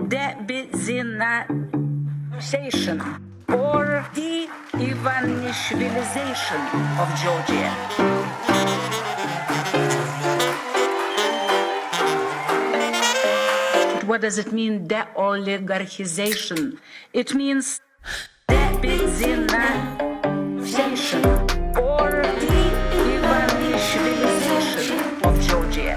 de-Ivanishvilization or de-Ivanishvilization of Georgia. What does it mean, de-oligarchization? It means de-Ivanishvilization or de-Ivanishvilization of Georgia.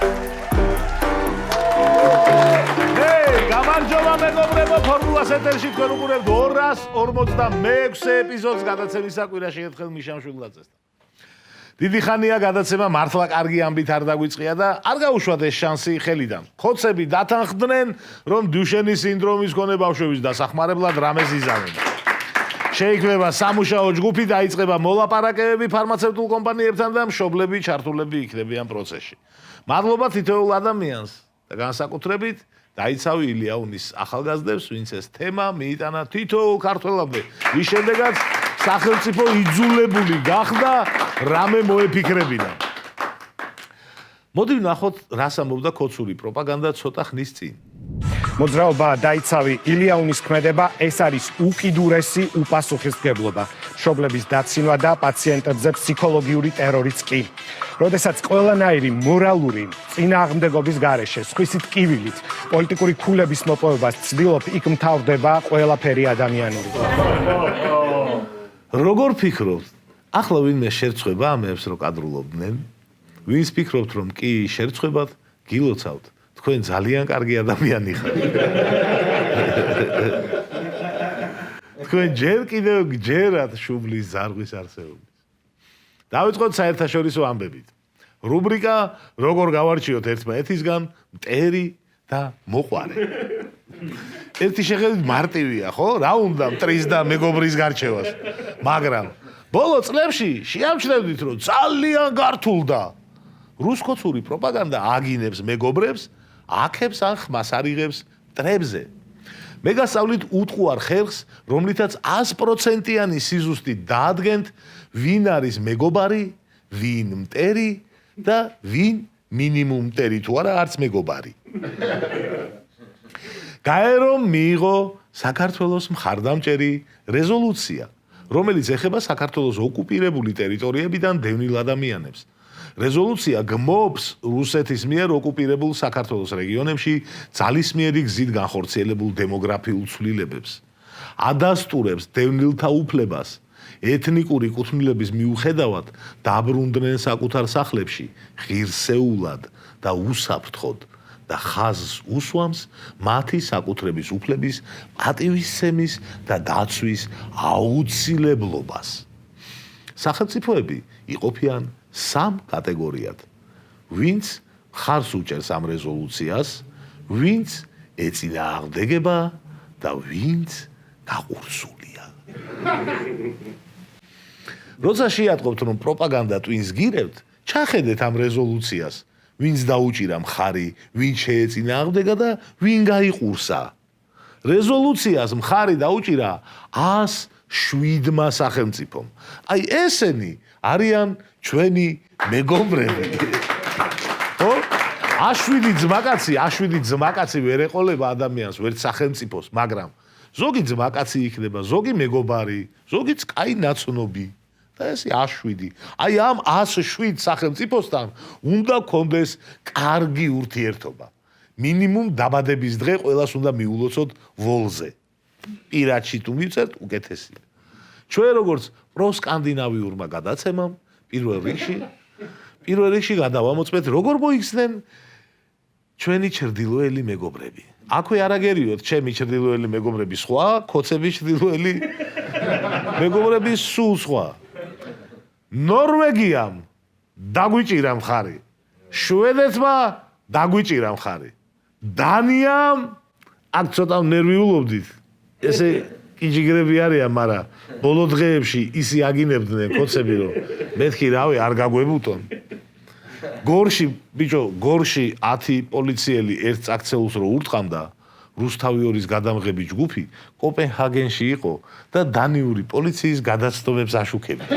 გამარჯობა მეგობრებო, ფორმულას ეთერში თქვენ უყურებთ 246 ეპიზოდს გადაცემის საკვირაში ერთხელ მიშამ შვილაძესთან. დიდი ხანია გადაცემა მართლა კარგი ამბით არ დაგვიწყია და არ გაუშვათ ეს შანსი ხელიდან. ხოცები დათანხმდნენ, რომ დუშენის სინდრომის მქონე ბავშვების დასახმარებლად რამეს იზამენ. შეიქმნება სამუშაო ჯგუფი, დაიწყება მოლაპარაკებები ფარმაცევტულ კომპანიებთან და მშობლები ჩართულები იქნებიან პროცესში. მადლობა თითოეულ ადამიანს და განსაკუთრებით დაიცავი ილიაუნის ახალგაზრდებს, ვინც ეს თემა მიიტანა თითოეულ ქართველამდე. რის შემდეგაც სახელმწიფო იძულებული გახდა რამე მოეფიქრებინა. მოდი ვნახოთ, რას ამბობდა ქოცური პროპაგანდა ცოტა ხნის წინ. მოძრაობა დაიცავი ილიაუნის ქმედება, ეს არის უკიდურესი უპასუხისმგებლობა. მშობლების დაცინვა და პაციენტებზე ფსიქოლოგიური ტერორიც კი. როდესაც ყველანაირი მორალური წინააღმდეგობის გარეშე, სხვისი ტკივილით, პოლიტიკური ქულების მოპოვებას ცდილობ, იქ მთავრდება ყველაფერი ადამიანური. როგორ ფიქრობთ? ახლა ვინმე შერწყვება ამებს რო კადრულობდნენ? ვინც ფიქრობთ, რომ კი შერწყვებათ, გილოცავთ. თქვენ ძალიან კარგი ადამიანი ხართ. თქვენ ჯერ კიდევ გჯერათ შუბლის ზარღვის არსებობას. დავიწყოთ საერთაშორისო ამბებით. რუბრიკა როგორ გავარჩიოთ ერთმანეთისგან მტერი და მოყვარე. ერთი შეხედვით მარტივია, ხო? რა უნდა მტრის და მეგობრის გარჩევას. მაგრამ ბოლო წლებში შეამჩნევდით, რომ ძალიან გართულდა. რუსკოცური პროპაგანდა აგინებს მეგობრებს, აქებს ან ხმას არიღებს მტრებზე. მე გასწავლით უტყუარ ხერხს, რომლითაც 100%-იანი სიზუსტით დაადგენთ, ვინ არის მეგობარი, ვინ მტერი და ვინ მინიმუმ მტერი თუ არა არც მეგობარი. გაერომ მიიღო საქართველოს მხარდამჭერი რეზოლუცია, რომელიც ეხება საქართველოს ოკუპირებული ტერიტორიებიდან დევნილ ადამიანებს. რეზოლუცია გმობს რუსეთის მიერ ოკუპირებულ საქართველოს რეგიონებში ძალისმიერი გზით განხორციელებულ დემოგრაფიულ ცვლილებებს. ადასტურებს დევნილთა უფლებას ეთნიკური კუთვნილების მიუხედავად დაბრუნდნენ საკუთარ სახლებში ღირსეულად და უსაფრთხოდ და ხაზს უსვამს მათი საკუთრების უფლების პატივისცემის და დაცვის აუცილებლობას. სახელმწიფოები იყოფიან 3 კატეგორიად. ვინც ხარს უჭერს ამ რეზოლუციას, ვინც ეწინააღმდეგება და ვინც გაყურსულია. როცა შეატყობთ, რომ პროპაგანდა ტვინს გირევთ, ჩახედეთ ამ რეზოლუციას, ვინც დაუჭირა მხარი, ვინ შეეწინააღმდეგა და ვინ გაიყურსა. რეზოლუციას მხარი დაუჭირა 107-მა სახელმწიფომ. აი ესენი არიან ჩვენი მეგობრები. ხო? 7 ძმაკაცი ვერ ეყოლება ადამიანს, ვერც სახელმწიფოს, მაგრამ ზოგი ძმაკაცი იქნება, ზოგი მეგობარი, ზოგიც კაი ნაცნობი. და ესე 7. აი ამ 107 სახელმწიფოსთან უნდა გქონდეს კარგი ურთიერთობა. მინიმუმ დაბადების დღე ყველას უნდა მიულოცოთ ვოლზე. პირადში თუ მივწერთ, უკეთესია. ჩვენ როგორც პროსკანდინავიურმა გადაცემამ პირველ რიგში გადავამოწმეთ, როგორ მოიქცნენ ჩვენი ჩრდილოელი მეგობრები. აქვე არ აგერიოთ ჩემი ჩრდილოელი მეგობრები სხვა, ქოცების ჩრდილოელი მეგობრები სულ სხვა. ნორვეგიამ დაგვიჭირა მხარი. შვედეთმა დაგვიჭირა მხარი. დანიამ აქ ცოტა ნერვიულობდით. ესე კიჯიგრები არიან, მაგრამ ბოლო დღეებში ისი აგინებდნენ ქოცები, რომ მეთქი რავი არ გაგვებუტონ. გორში 10 პოლიციელი ერთ წაქცეულს რო ურტყამდა, რუსთავი 2-ის გადამღები ჯგუფი კოპენჰაგენში იყო და დანიური პოლიციის გადაცდომებს აშუქებდა.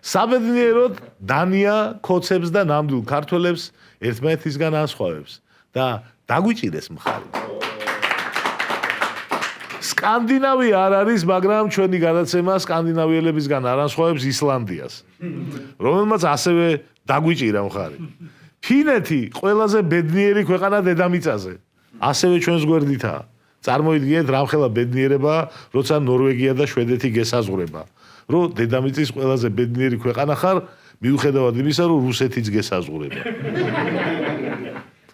საბედნიეროდ დანია ქოცებს და ნამდვილ ქართველებს ერთმანეთისგან ანსხვავებს და დაგვიჭირეს მხარი. სკანდინავია არ არის, მაგრამ ჩვენი გადაცემა სკანდინავიელებისგან არ ანსხვავებს ისლანდიას, რომელმაც ასევე დაგვიჭირა მხარი. ფინეთი ყველაზე ბედნიერი ქვეყანა დედამიწაზე, ასევე ჩვენს გვერდითაა. წარმოიდგინეთ რამხელა ბედნიერება, როცა ნორვეგია და შვედეთი გესაზღვრება, რომ დედამიწის ყველაზე ბედნიერი ქვეყანა ხარ, მიუხედავად იმისა, რომ რუსეთიც გესაზღვრება.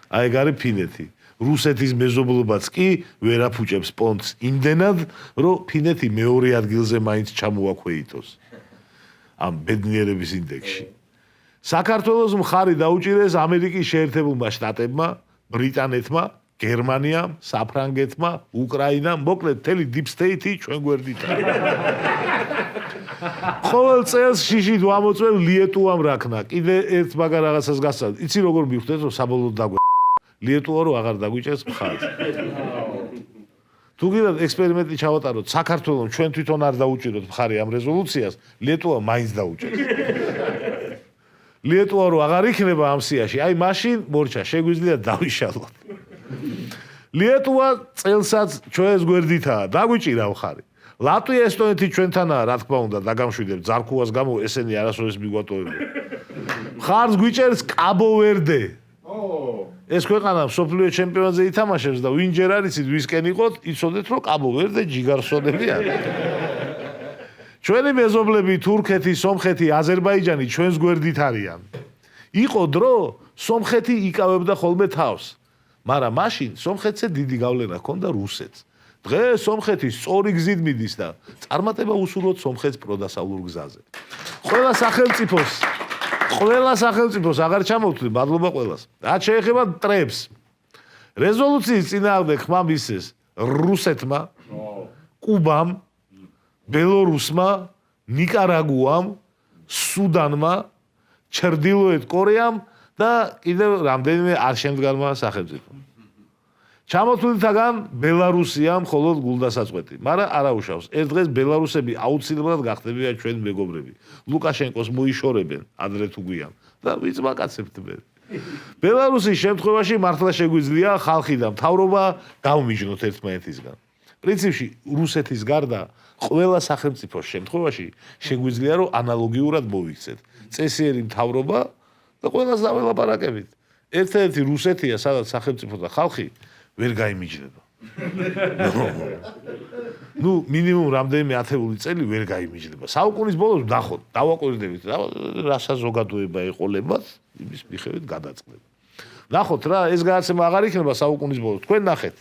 აი ეგ არის ფინეთი. რუსეთის მეზობლობაც კი ვერ აფუჭებს პონტს იმდენად, რომ ფინეთი მეორე ადგილზე მაინც ჩამოაქვეითოს ამ ბედნიერების ინდექსში. საქართველოს მხარი დაუჭირეს ამერიკის შეერთებულმა შტატებმა, ბრიტანეთმა, გერმანიამ, საფრანგეთმა, უკრაინამ, მოკლედ მთელი deep state-ი ჩვენ გვერდითაა. ყოველ წელს შიშით ვამოწმებ ლიეტუვამ რაქნა. კიდე ერთ მაგარ რაღაცას გასწავთ. იცი როგორ მივხვდეთ, რომ საბოლოოდ ლიეტუვა რო აღარ დაგვიჭერს მხარს. თუ გინდათ ექსპერიმენტი ჩავატაროთ, საქართველოს ჩვენ თვითონ არ დაუჭიროთ მხარი ამ რეზოლუციას, ლიეტუვა მაინც დაუჭერს. ლიეტუვა რო აღარ იქნება ამ სიაში, აი მაშინ მორჩა შეგვიძლია დავიშალოთ. ლიეტუვა წელსაც ჩვენს გვერდითაა, დაგვიჭირა მხარი. ლატვია, ესტონეთი ჩვენთანაა, რა თქმა უნდა, დაგამშვიდებ ძარქუას გამო ესენი არასოდეს მიგვატოვებენ. მხარს გვიჭერს კაბო-ვერდე. ეს ქვეყანა მსოფლიო ჩემპიონატზე ითამაშებს და ვინჯერ არ იცით ვისკენ იყოთ, იცოდეთ რომ კაბო-ვერდე ჯიგარსონები არის. ჩვენი მეზობლები თურქეთი, სომხეთი, აზერბაიჯანი ჩვენს გვერდით არიან. იყო დრო, სომხეთი იკავებდა ხოლმე თავს. მაგრამ მაშინ სომხეთზე დიდი გავლენა ჰქონდა რუსეთს. დღეს სომხეთი სწორი გზით მიდის და წარმატება უსურვოთ სომხეთს პროდასავლურ გზაზე. ყველა სახელმწიფოს აღარ ჩამოვთვლი, მადლობა ყველას. რაც შეეხება მტრებს. რეზოლუციის წინააღმდეგ ხმა მისცეს რუსეთმა, კუბამ, ბელორუსმა, ნიკარაგუამ, სუდანმა, ჩრდილოეთ კორეამ და კიდევ რამდენიმე არ შემდგარმა სახელმწიფომ. ჩამოთვლითაგან ბელარუსია მხოლოდ გულდასაწყვეტი, მაგრამ არა უშავს. ერთ დღეს ბელარუსები აუცილებლად გახდებიან ჩვენი მეგობრები. ლუკაშენკოს მოიშორებენ ადრე თუ გვიან და ვიც მაკაცებდნენ. ბელარუსის შემთხვევაში მართლა შეგვიძლია ხალხი და მთავრობა გავმიჯნოთ ერთმანეთისგან. პრინციპში რუსეთის გარდა ყველა სახელმწიფოს შემთხვევაში შეგვიძლია რომ ანალოგიურად მოვიქცეთ. წესიერი მთავრობა და ყველას დაველაპარაკებით. ერთ-ერთი რუსეთია, სადაც სახელმწიფო და ხალხი ვერ გაიმიჯნება. ნუ მინიმუმ რამდენიმე ათეული წელი ვერ გაიმიჯნება. საუკუნის ბოლოს ვნახოთ, დავაკვირდებით რა საზოგადოება ეყოლებათ, იმის მიხედვით გადაწყდება. ვნახოთ რა, ეს გადაცემა აღარ იქნება საუკუნის ბოლოს. თქვენ ნახეთ.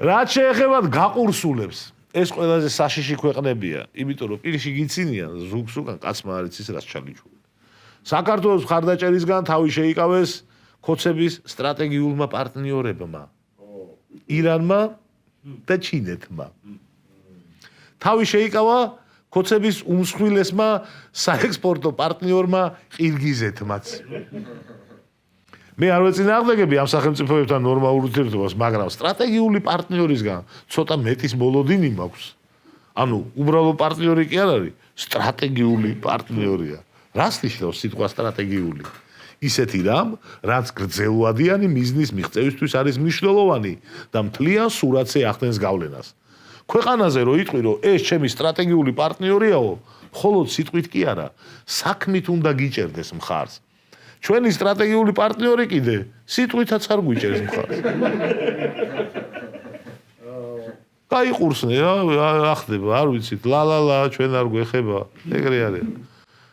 რაც შეეხება გაყურსულებს, ეს ყველაზე საშიში ქვეყნებია, იმიტომ რომ პირში გიცინიან ზუგს უკან კაცმა არ იცის რაც ჩალიჩულა. საქართველოს მხარდაჭერისგან თავი შეიკავეს ქოცების სტრატეგიულმა პარტნიორებმა, ირანმა და ჩინეთმა. თავი შეიკავა ქოცების უმსხვილესმა საექსპორტო პარტნიორმა ყირგიზეთმაც. მე არ ვეწინააღმდეგები ამ სახელმწიფოებთან ნორმალურ ურთიერთობას, მაგრამ სტრატეგიული პარტნიორისგან ცოტა მეტის მოლოდინი მაქვს. ანუ უბრალო პარტნიორი კი არ არის, სტრატეგიული პარტნიორია. რას ნიშნავს სიტყვა სტრატეგიული? ისეთი რამ, რაც გრძელვადიანი მიზნის მიღწევისთვის არის მნიშვნელოვანი და მთლიან სურათზე ახდენს გავლენას. ქვეყანაზე რო იტყვი, რომ ეს ჩემი სტრატეგიული პარტნიორიაო, მხოლოდ სიტყვით კი არა, საქმით უნდა გიჭერდეს მხარს. ჩვენი სტრატეგიული პარტნიორი კიდე სიტყვითაც არ გვიჭერს მხარს. გაიყურსნე, რა ხდება, არ ვიცით, ლა, ჩვენ არ გვეხება, ეგრე არის.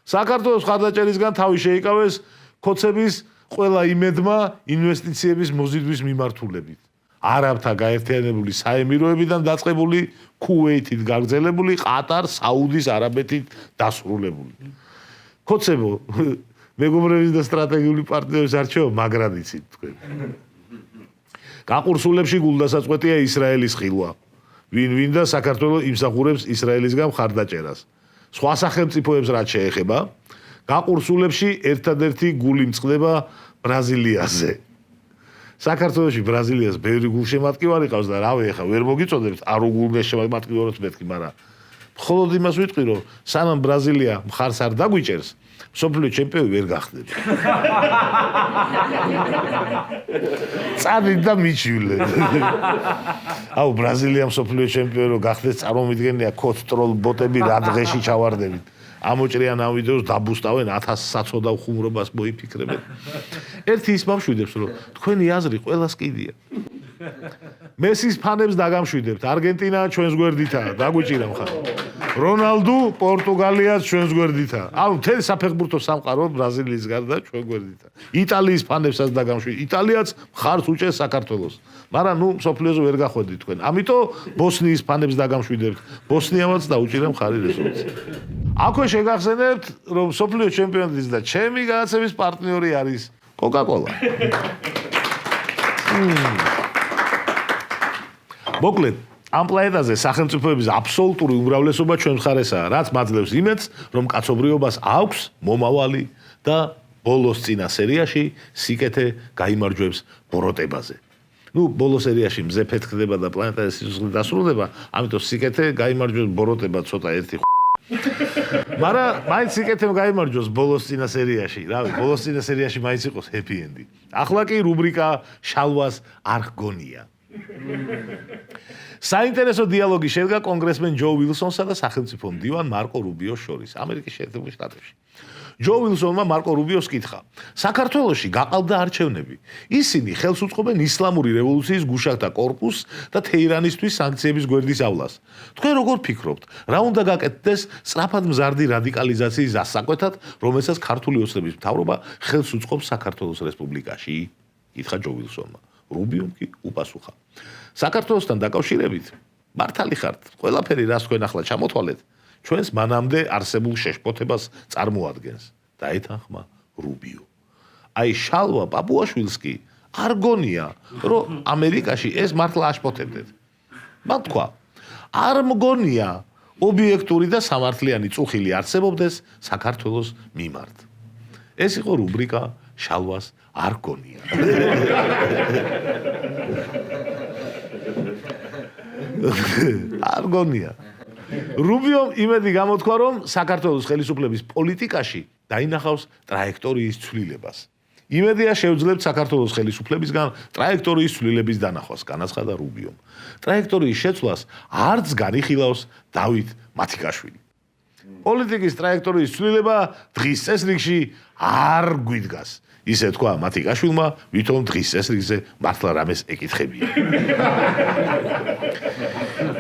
საქართველოს მხარდაჭერისგან თავი შეიკავეს ქოცების ყველა იმედმა ინვესტიციების მოზიდვის მიმართულებით. არაბთა გაერთიანებული საემიროებიდან დაწყებული, ქუვეითით გაგრძელებული, ყატარ, საუდის არაბეთით დასრულებული. ქოცებო, მეგობრების და სტრატეგიული პარტნიორის არჩევა მაგრად იცით თქვენ. გაყურსულებში გულდასაწყვეტია ისრაელის ხილვა. ვინ და საქართველოს იმსახურებს ისრაელისგან მხარდაჭერას. სხვა სახელმწიფოებს რაც შეეხება, გაყურსულებში ერთადერთი გული მწყდება ბრაზილიაზე. საქართველოში ბრაზილიას ბევრი გულშემატკივარი ყავს და რავი, ახლა ვერ მოგიწოდებთ არო გულშემატკივაროს მეთქი, მაგრამ მხოლოდ იმას ვიტყვი, რომ სანამ ბრაზილია მხარს არ დაგვიჭერს, მსოფლიო ჩემპიონი ვერ გახდება. წადით და მიჩივლე. აუ ბრაზილია მსოფლიო ჩემპიონი რო გახდეს წარმომიდგენია ქოთტროლ ბოტები რა დღეში ჩავარდებით. ამოჭრიან ამ ვიდეოს დაბუსტავენ 1000 საცოდავ ხუმრობას მოიფიქრებენ. ერთი ის მომშვიდებს რომ თქვენი აზრი ყველას კიდია. მესის ფანებს დაგამშვიდებთ. არგენტინა ჩვენს გვერდითაა, დაგვიჭირა მხარ. რონალდუ პორტუგალიაც ჩვენს გვერდითაა. ანუ მთელი საფეხბურთო სამყარო ბრაზილიის გარდა ჩვენ გვერდითაა. იტალიის ფანებსაც დაგამშვიდებ. იტალიაც მხარს უჭერს საქართველოს. მაგრამ ნუ მსოფლიოზე ვერ გახვედით თქვენ. ამიტომ ბოსნიის ფანებს დაგამშვიდებთ. ბოსნიამაც დაუჭირა მხარი რეზოლუცია. აქვე შეგახსენებთ, რომ მსოფლიო ჩემპიონატის და ჩემი განათლების პარტნიორი არის კოკა-კოლა. მოკლედ, ამ პლანეტაზე სახელმწიფოების აბსოლუტური უმრავლესობა ჩვენ მხარესაა, რაც მაძლევს იმედს, რომ კაცობრიობას აქვს მომავალი და ბოლოს წინა სერიაში სიკეთე გაიმარჯვებს ბოროტებაზე. ნუ ბოლო სერიაში მზე ფეთქდება და პლანეტაზე სიცოცხლე დასრულდება, ამიტომ სიკეთე გაიმარჯვებს ბოროტება ცოტა ერთი მაგრამ მაინც სიკეთემ გაიმარჯვოს ბოლოს წინა სერიაში, რავი, ბოლოს წინა სერიაში მაინც იყოს ჰეპი ენდი. ახლა კი რუბრიკა შალვას არ გონია. საინტერესო დიალოგი შედგა კონგრესმენ ჯო ვილსონსა და სახელმწიფო მდივან მარკო რუბიოს შორის ამერიკის შეერთებულ შტატებში. ჯო ვილსონმა მარკო რუბიოს კითხა: საქართველოში გაყალბდა არჩევნები. ისინი ხელს უწყობენ ისლამური რევოლუციის გუშაგთა კორპუსს და თეირანისთვის სანქციების გვერდის ავლას. თქვენ როგორ ფიქრობთ, რა უნდა გაკეთდეს სწრაფად მზარდი რადიკალიზაციის დასაკვეთად, რომელსაც ქართული ოცნების მთავრობა ხელს უწყობს საქართველოს რესპუბლიკაში? კითხა ჯო ვილსონმა. რუბიომ კი უპასუხა: საქართველოსთან დაკავშირებით მართალი ხართ, ყველაფერი რაც თქვენ ახლა ჩამოთვალეთ, ჩვენს მანამდე არსებულ შეშფოთებას წარმოადგენს. დაეთანხმა რუბიო. აი შალვა პაპუაშვილს კი არ გონია, რომ ამერიკაში ეს მართლა აშფოთებდეთ. მან თქვა: არ მგონია ობიექტური და სამართლიანი წუხილი არსებობდეს საქართველოს მიმართ. ეს იყო რუბრიკა შალვას არ გონია. არ გონია. რუბიომ იმედი გამოთქვა, რომ საქართველოს ხელისუფლების პოლიტიკაში დაინახავს ტრაექტორიის ცვლილებას. იმედია შეუძლებთ საქართველოს ხელისუფლებისგან ტრაექტორიის ცვლილების დანახვას, განაცხადა რუბიომ. ტრაექტორიის შეცვლას არც განიხილავს დავით მათიკაშვილი. პოლიტიკის ტრაექტორიის ცვლილება დღის წესრიგში არ გვიდგას. ისე თქვა მათიკაშვილმა, ვითომ დღის წესრიგზე მართლა რამეს ეკითხებია.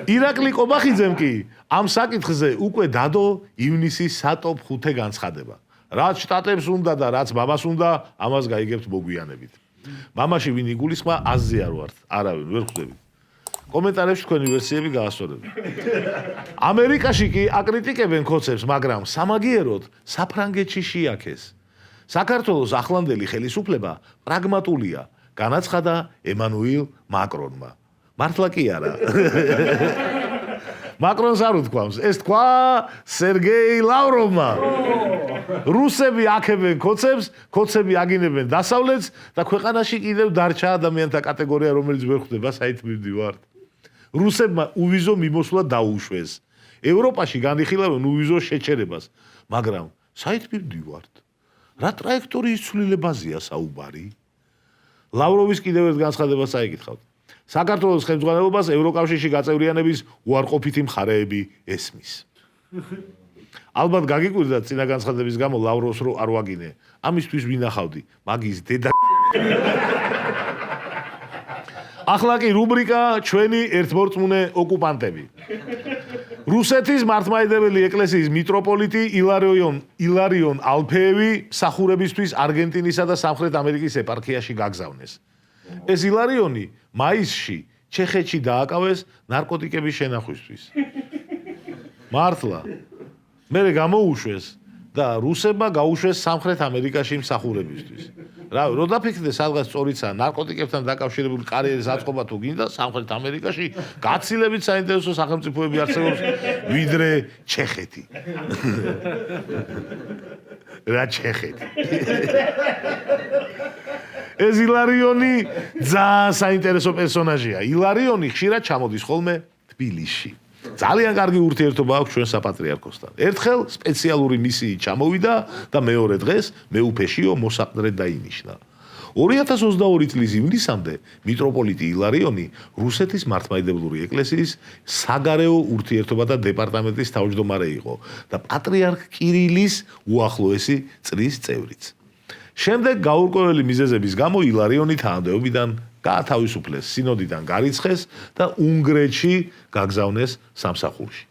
ირაკლი კობახიძემ კი ამ საკითხზე უკვე დადო ივნისის სატოპ 5 განცხადება. რაც შტატებს უნდა და რაც მამას უნდა, ამას გაიგებთ მოგვიანებით. მამაში ვინ იგულისხმა, აზზე არ ვართ, არავინ ვერ ხვდებით. კომენტარებში თქვენი ვერსიები გაასწორებთ. ამერიკაში კი აკრიტიკებენ ქოცებს, მაგრამ სამაგიეროდ საფრანგეთში შეაქეს. საქართველოს ახლანდელი ხელისუფლება პრაგმატულია, განაცხადა ემანუელ მაკრონმა. მართლა კი არა. მაკრონს არ უთქვამს, ეს თქვა სერგეი ლავროვმა. რუსები აქებენ ქოცებს, ქოცები აგინებენ დასავლეთს და ქვეყანაში კიდევ დარჩა ადამიანთა კატეგორია, რომელიც ვერ ხვდება, საით მივდივართ. რუსებმა უვიზო მიმოსვლა დაუშვეს. ევროპაში განიხილავენ უვიზო შეჩერებას, მაგრამ საით მივდივართ? რა ტრაექტორიის ცვლილებაზეა საუბარი? ლავროვის კიდევ ერთ განცხადებას წაიკითხავთ. საქართველოს ხელმძღვანელობას ევროკავშირში გაწევრიანების უარყოფითი მხარეები ესმის. ალბათ გაგიკვირდათ წინა განცხადების გამო ლავროვს რო არ ვაგინე. ამისთვის ვინახავდი, მაგის დედა. ახლა კი რუბრიკა ჩვენი ერთმორწმუნე ოკუპანტები. რუსეთის მართლმადიდებელი ეკლესიის მიტროპოლიტი ილარიონ ალფეევი მსახურებისთვის არგენტინისა და სამხრეთ ამერიკის ეპარქიაში გაგზავნეს. ეს ილარიონი მაისში ჩეხეთში დააკავეს ნარკოტიკების შენახვისთვის. მართლა მერე გამოუშვეს და რუსებმა გაუშვეს სამხრეთ ამერიკაში მსახურებისთვის. რავი, რო დაფიქრდე სადღაც სწორიცაა ნარკოტიკებთან დაკავშირებული კარიერის აწყობა თუ გინდა სამხრეთ ამერიკაში გაცილებით საინტერესო სახელმწიფოები არსებობს ვიდრე ჩეხეთი. რა ჩეხეთი? ეს ილარიონი ძალიან საინტერესო პერსონაჟია. ილარიონი ხშირად ჩამოდის ხოლმე თბილისში. ძალიან კარგი ურთიერთობა აქვს ჩვენ საპატრიარქოსთან. ერთხელ სპეციალური მისიით ჩამოვიდა და მეორე დღეს მეუფეშიო მოსაყდრედ დაინიშნა. 2022 წლის ივნისამდე მიტროპოლიტი ილარიონი რუსეთის მართლმადიდებლური ეკლესიის საგარეო ურთიერთობათა დეპარტამენტის თავმჯდომარე იყო და პატრიარქ კირილის უახლოესი წრის წევრიც. შემდეგ გაურკვეველი მიზეზების გამო ილარიონი თანამდებობიდან გაათავისუფლეს, სინოდიდან გარიცხეს და უნგრეთში გაგზავნეს სამსახურში.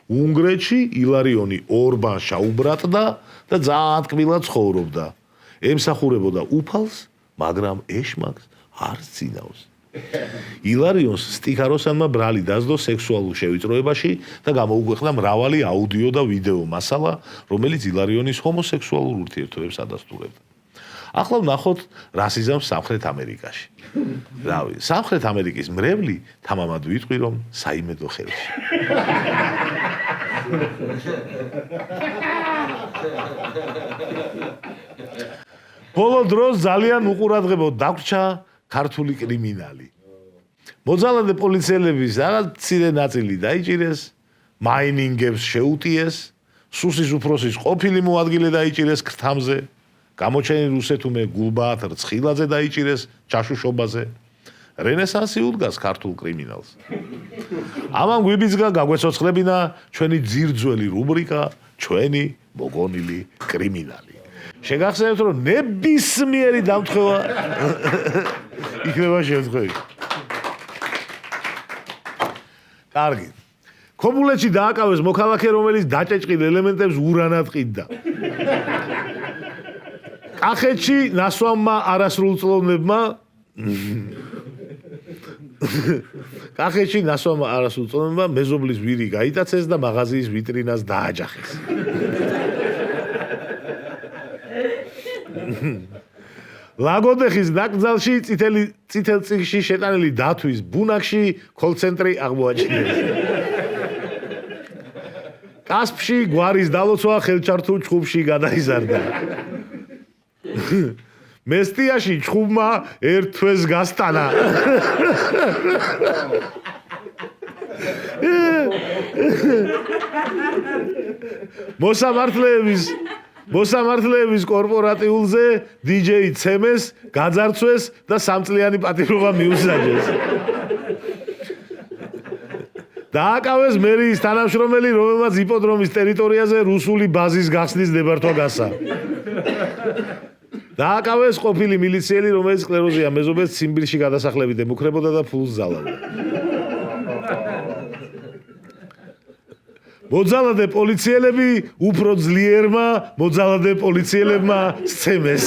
უნგრეთში ილარიონი ორბანს ჩაუბრატდა და ძალიან ტკბილად ცხოვრობდა. ემსახურებოდა უფალს, მაგრამ ეშმაკს არ წინავს. ილარიონს სტიქაროსანმა ბრალი დასდო სექსუალურ შევიწროებაში და გამოუგვეხდა მრავალი აუდიო და ვიდეო მასალა, რომელიც ილარიონის ჰომოსექსუალურ ურთიერთობებს ადასტურებდა. ახლა ვნახოთ რასიზმს სამხრეთ ამერიკაში. რავი, სამხრეთ ამერიკის მრევლი თამამად ვიტყვი რომ საიმედო ხელში. ბოლო დროს ძალიან უყურადღებოდ დაგვრჩა ქართული კრიმინალი. მოძალადე პოლიციელების რაღაც მცირე ნაწილი დაიჭირეს, მაინინგებს შეუტიეს, სუსის უფროსის ყოფილი მოადგილე დაიჭირეს ქრთამზე, გამოჩენილ რუსეთუმე გულბაათ რცხილაძე დაიჭირეს ჩაშუშობაზე. რენესანსი უდგას ქართულ კრიმინალს. ამან გვიბიძგა გაგვეცოცხლებინა ჩვენი ძირძველი რუბრიკა ჩვენი მოგონილი კრიმინალი. შეგახსენებთ რომ ნებისმიერი დამთხევა იქნება შემთხვევით. კარგი. ქობულეთში დააკავეს მოქალაქე რომელიც დაჭეჭყილ ელემენტებს ურანად ყიდდა. კახეთში ნასვამმა არასრულწლოვნებმა კახეთში ნასვამმა არასრულწლოვნებმა მეზობლის ვირი გაიტაცეს და მაღაზიის ვიტრინას დააჯახეს. ლაგოდეხის ნაკრძალში წითელ წიგნში შეტანილი დათვის ბუნაგში კოლცენტრი აღმოაჩინეს. კასპში გვარის დალოცვა ხელჩართულ ჩხუბში გადაიზარდა. მესტიაში ჩხუბმა ერთ თვეს გასტანა. მოსამართლეების კორპორატიულზე DJ ცემეს, გაძარცვეს და 3 წლიანი პატიმრობა მიუსაჯეს. დააკავეს მერიის თანამშრომელი, რომელმაც იპოდრომის ტერიტორიაზე რუსული ბაზის გახსნის დებართვა გასცა. დააკავეს ყოფილი მილიციელი, რომელიც სკლეროზია მეზობელს ციმბირში გადასახლებით ემუქრებოდა და ფულს ზალავდა. მოძალადე პოლიციელები უფრო ძლიერმა მოძალადე პოლიციელებმა სცემეს.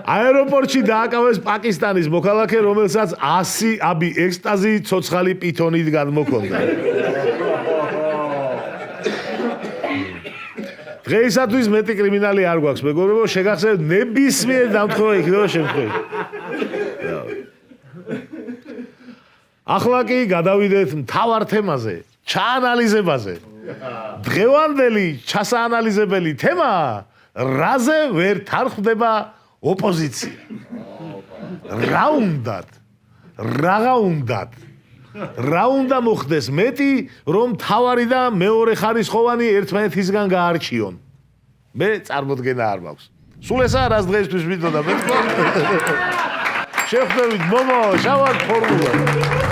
აეროპორტში დააკავეს პაკისტანის მოქალაქე, რომელსაც 100 აბი ექსტაზი ცოცხალი პითონით გადმოქონდა. დღეისათვის მეტი კრიმინალი არ გვაქვს, მეგობრებო, შეგახსენებთ ნებისმიერი დამთხევა იქნება შემთხვევით. ახლა კი გადავიდეთ მთავარ თემაზე, ჩაანალიზებაზე. დღევანდელი ჩასაანალიზებელი თემა რაზე ვერ თანხმდება ოპოზიცია. რა უნდა მოხდეს მეტი, რომ თავარი და მეორე ხარისხოვანი ერთმანეთისგან გაარჩიონ. მე წარმოდგენა არ მაქვს. სულ ესაა რას დღეისთვის მინდოდა მეთქვა. შევხვდებით მომო, შავად ფორმულა.